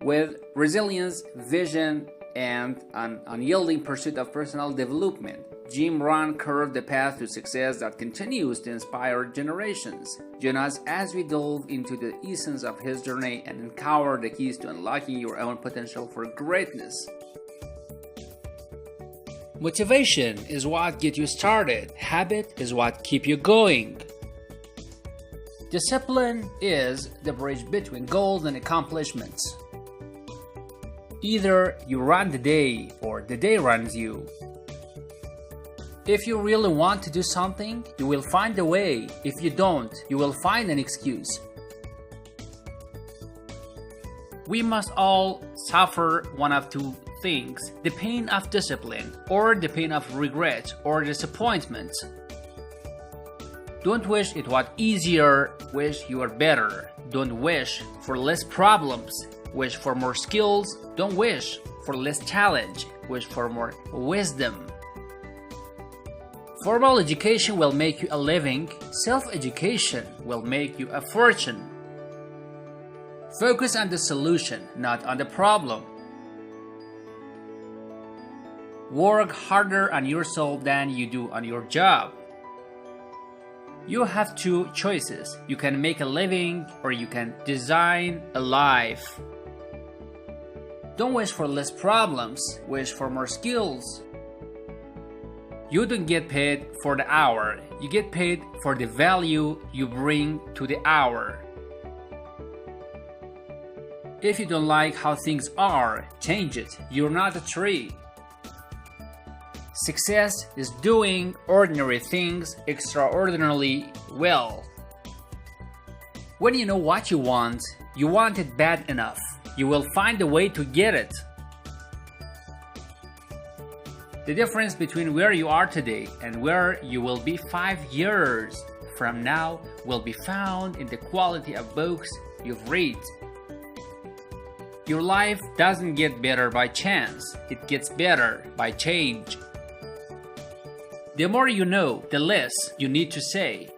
with resilience, vision, and an unyielding pursuit of personal development, Jim Rohn carved the path to success that continues to inspire generations. Join us as we delve into the essence of his journey and uncover the keys to unlocking your own potential for greatness. Motivation is what gets you started. Habit is what keeps you going. Discipline is the bridge between goals and accomplishments. Either you run the day or the day runs you. If you really want to do something, you will find a way. If you don't, you will find an excuse. We must all suffer one of two things: the pain of discipline or the pain of regret or disappointment. Don't wish it was easier, wish you were better. Don't wish for less problems, wish for more skills. Don't wish for less challenge, wish for more wisdom. Formal education will make you a living, self-education will make you a fortune. Focus on the solution, not on the problem. Work harder on yourself than you do on your job. You have two choices. You can make a living or you can design a life. Don't wish for less problems, wish for more skills. You don't get paid for the hour, you get paid for the value you bring to the hour. If you don't like how things are, change it. You're not a tree. Success is doing ordinary things extraordinarily well. When you know what you want it bad enough. You will find a way to get it. The difference between where you are today and where you will be 5 years from now will be found in the quality of books you've read. Your life doesn't get better by chance, it gets better by change. The more you know, the less you need to say.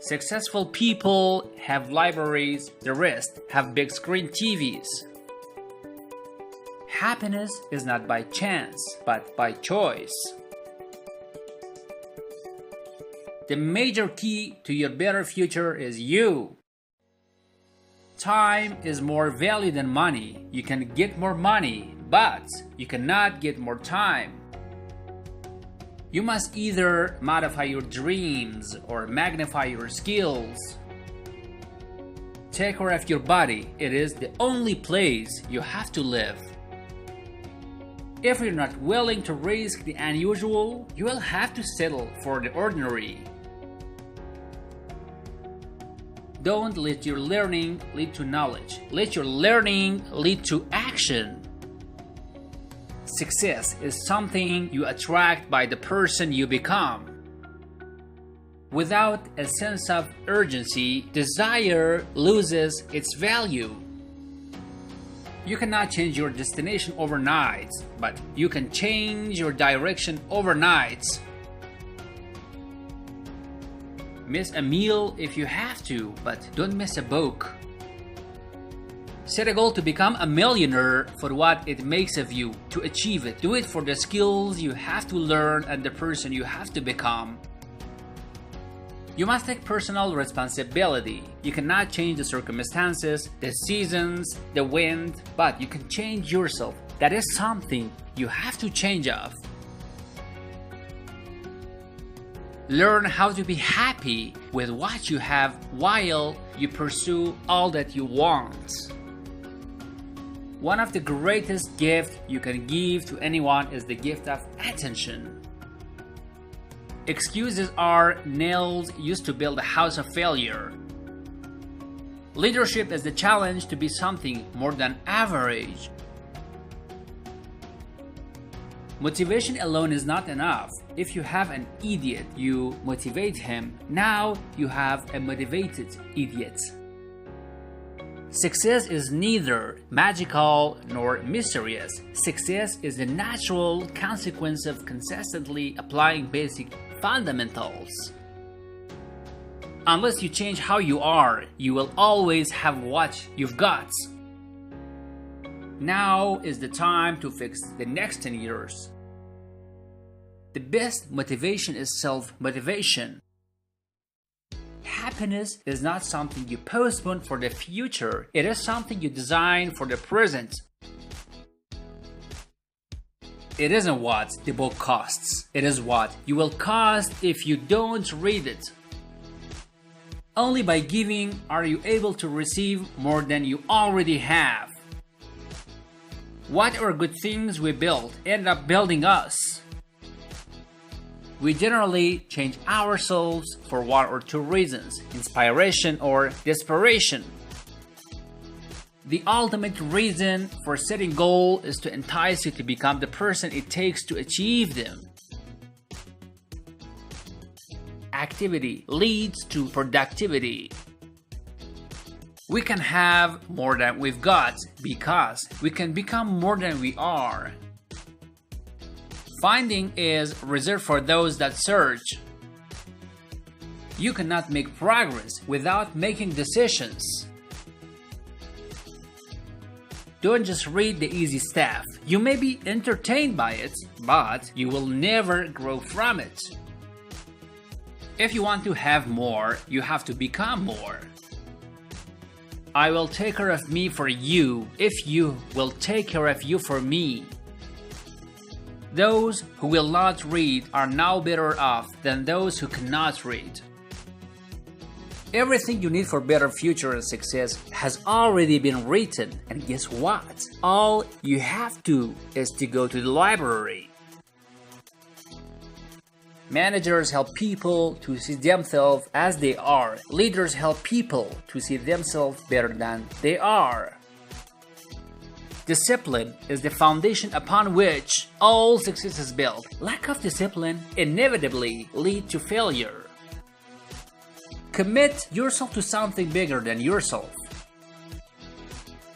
Successful people have libraries, the rest have big screen TVs. Happiness is not by chance, but by choice. The major key to your better future is you. Time is more valuable than money. You can get more money, but you cannot get more time. You must either modify your dreams or magnify your skills. Take care of your body. It is the only place you have to live. If you're not willing to risk the unusual, you will have to settle for the ordinary. Don't let your learning lead to knowledge. Let your learning lead to action. Success is something you attract by the person you become. Without a sense of urgency, desire loses its value. You cannot change your destination overnight, but you can change your direction overnight. Miss a meal if you have to, but don't miss a book. Set a goal to become a millionaire for what it makes of you. To achieve it, do it for the skills you have to learn and the person you have to become. You must take personal responsibility. You cannot change the circumstances, the seasons, the wind, but you can change yourself. That is something you have to change of. Learn how to be happy with what you have while you pursue all that you want. One of the greatest gifts you can give to anyone is the gift of attention. Excuses are nails used to build a house of failure. Leadership is the challenge to be something more than average. Motivation alone is not enough. If you have an idiot, you motivate him. Now you have a motivated idiot. Success is neither magical nor mysterious. Success is the natural consequence of consistently applying basic fundamentals. Unless you change how you are, you will always have what you've got. Now is the time to fix the next 10 years. The best motivation is self-motivation. Happiness is not something you postpone for the future. It is something you design for the present. It isn't what the book costs. It is what you will cost if you don't read it. Only by giving are you able to receive more than you already have. What are good things we build end up building us? We generally change ourselves for one or two reasons: inspiration or desperation. The ultimate reason for setting goals is to entice you to become the person it takes to achieve them. Activity leads to productivity. We can have more than we've got because we can become more than we are. Finding is reserved for those that search. You cannot make progress without making decisions. Don't just read the easy stuff. You may be entertained by it, but you will never grow from it. If you want to have more, you have to become more. I will take care of me for you if you will take care of you for me. Those who will not read are now better off than those who cannot read. Everything you need for better future and success has already been written, and guess what? All you have to is to go to the library. Managers help people to see themselves as they are. Leaders help people to see themselves better than they are. Discipline is the foundation upon which all success is built. Lack of discipline inevitably leads to failure. Commit yourself to something bigger than yourself.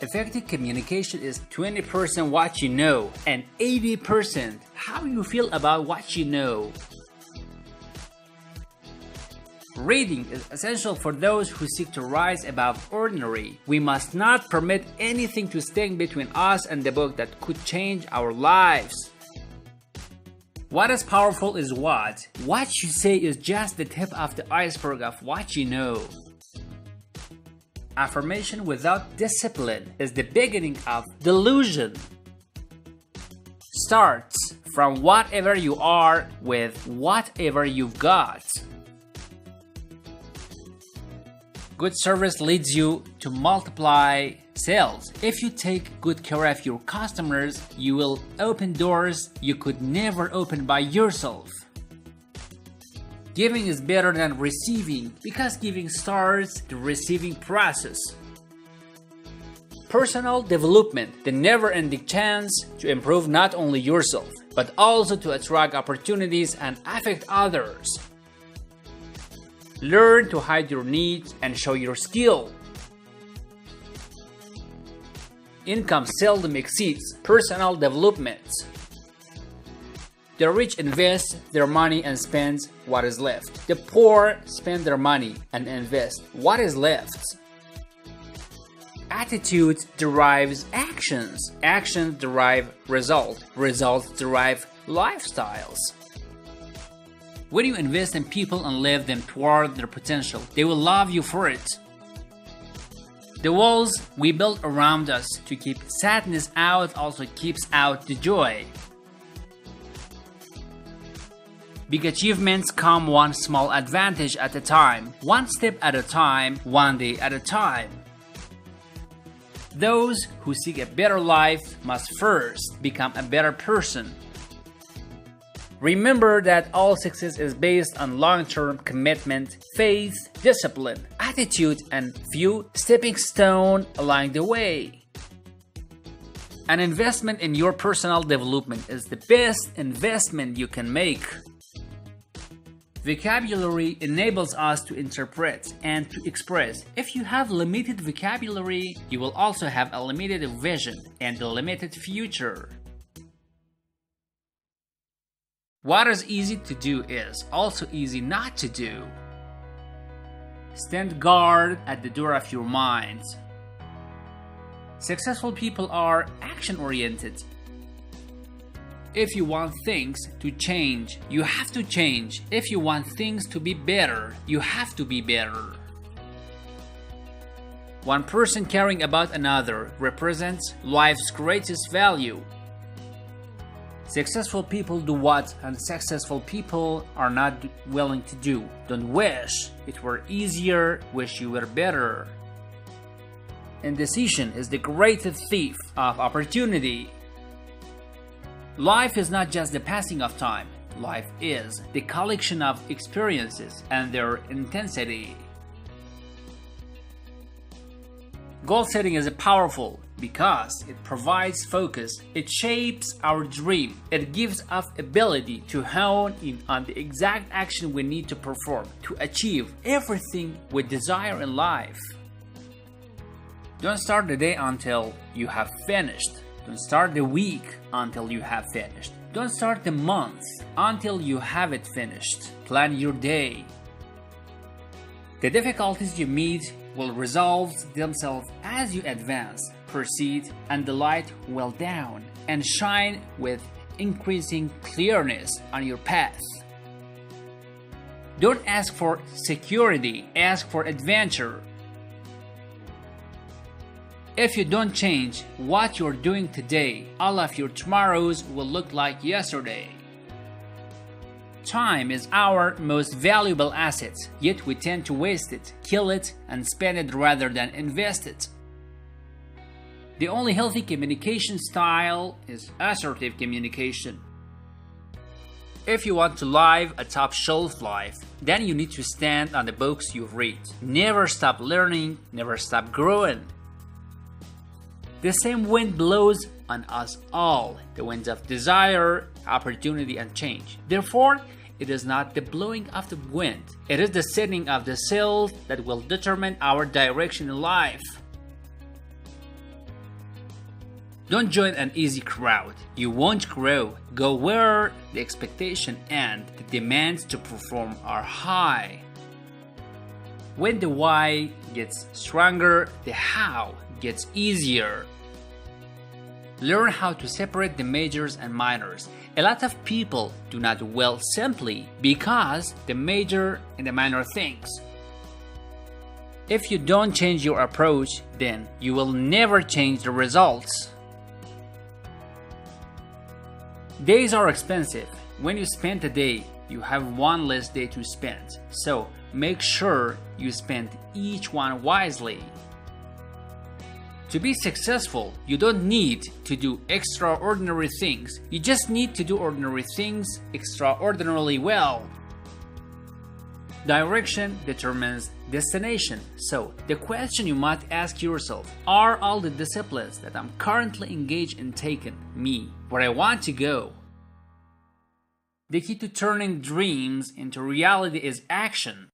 Effective communication is 20% what you know and 80% how you feel about what you know. Reading is essential for those who seek to rise above ordinary. We must not permit anything to stand between us and the book that could change our lives. What is powerful is what you say is just the tip of the iceberg of what you know. Affirmation without discipline is the beginning of delusion. Starts from whatever you are with whatever you've got. Good service leads you to multiply sales. If you take good care of your customers, you will open doors you could never open by yourself. Giving is better than receiving because giving starts the receiving process. Personal development, the never-ending chance to improve not only yourself, but also to attract opportunities and affect others. Learn to hide your needs and show your skill. Income seldom exceeds personal development. The rich invest their money and spend what is left. The poor spend their money and invest what is left. Attitude derives actions. Actions derive results. Results derive lifestyles. When you invest in people and live them toward their potential, they will love you for it. The walls we build around us to keep sadness out also keeps out the joy. Big achievements come one small advantage at a time, one step at a time, one day at a time. Those who seek a better life must first become a better person. Remember that all success is based on long-term commitment, faith, discipline, attitude, and few stepping stones along the way. An investment in your personal development is the best investment you can make. Vocabulary enables us to interpret and to express. If you have limited vocabulary, you will also have a limited vision and a limited future. What is easy to do is also easy not to do. Stand guard at the door of your mind. Successful people are action-oriented. If you want things to change, you have to change. If you want things to be better, you have to be better. One person caring about another represents life's greatest value. Successful people do what unsuccessful people are not willing to do. Don't wish it were easier, wish you were better. Indecision is the greatest thief of opportunity. Life is not just the passing of time. Life is the collection of experiences and their intensity. Goal setting is powerful because it provides focus, it shapes our dream, it gives us ability to hone in on the exact action we need to perform to achieve everything we desire in life. Don't start the day until you have finished. Don't start the week until you have finished. Don't start the month until you have it finished. Plan your day. The difficulties you meet will resolve themselves as you advance, proceed, and the light will dawn and shine with increasing clearness on your path. Don't ask for security, ask for adventure. If you don't change what you're doing today, all of your tomorrows will look like yesterday. Time is our most valuable asset, yet we tend to waste it, kill it, and spend it rather than invest it. The only healthy communication style is assertive communication. If you want to live a top shelf life, then you need to stand on the books you read. Never stop learning, never stop growing. The same wind blows on us all, the winds of desire, opportunity, and change. Therefore, it is not the blowing of the wind, it is the setting of the sails that will determine our direction in life. Don't join an easy crowd. You won't grow. Go where the expectation and the demands to perform are high. When the why gets stronger, the how gets easier. Learn how to separate the majors and minors. A lot of people do not well simply because the major and the minor things. If you don't change your approach, then you will never change the results. Days are expensive. When you spend a day, you have one less day to spend. So make sure you spend each one wisely. To be successful, you don't need to do extraordinary things. You just need to do ordinary things extraordinarily well. Direction determines destination. So, the question you might ask yourself, are all the disciplines that I'm currently engaged in taking me where I want to go? The key to turning dreams into reality is action.